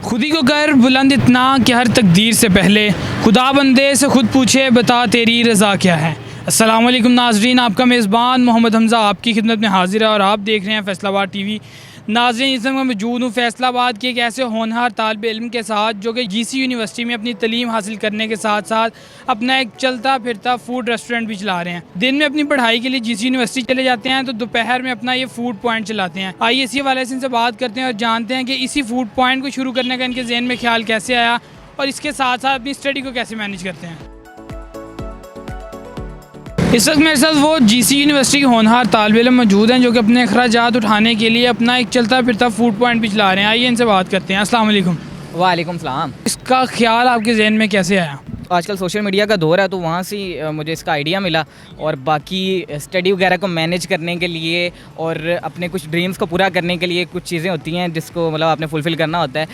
खुदी को कर बुलंद इतना कि हर तकदीर से पहले खुदा बंदे से खुद पूछे बता तेरी रज़ा क्या है। अस्सलाम वालेकुम नाजरीन, आपका मेज़बान मोहम्मद हमज़ा आपकी खिदमत में हाजिर है और आप देख रहे हैं फैसलाबाद टीवी। नाजरीन, इस समय मैं मौजूद हूँ फैसलाबाद के एक ऐसे होनहार तालिब इल्म के साथ जो कि जीसी यूनिवर्सिटी में अपनी तलीम हासिल करने के साथ साथ अपना एक चलता फिरता फूड रेस्टोरेंट भी चला रहे हैं। दिन में अपनी पढ़ाई के लिए जीसी यूनिवर्सिटी चले जाते हैं तो दोपहर में अपना ये फूड पॉइंट चलाते हैं। आइए इसी वाले से इनसे बात करते हैं और जानते हैं कि इसी फूड पॉइंट को शुरू करने का इनके जहन में ख्याल कैसे आया और इसके साथ साथ अपनी स्टडी को कैसे मैनेज करते हैं। इस वक्त मेरे साथ वो जीसी यूनिवर्सिटी के होनहार तालिब इल्म मौजूद हैं जो कि अपने अखराजात उठाने के लिए अपना एक चलता फिरता फूड पॉइंट भी चला रहे हैं। आइए इनसे बात करते हैं। अस्सलाम वालेकुम। वालेकुम सलाम। इसका ख्याल आपके जहन में कैसे आया? आजकल सोशल मीडिया का दौर है तो वहाँ से मुझे इसका आइडिया मिला और बाकी स्टडी वगैरह को मैनेज करने के लिए और अपने कुछ ड्रीम्स को पूरा करने के लिए कुछ चीज़ें होती हैं जिसको मतलब आपने फुलफ़िल करना होता है।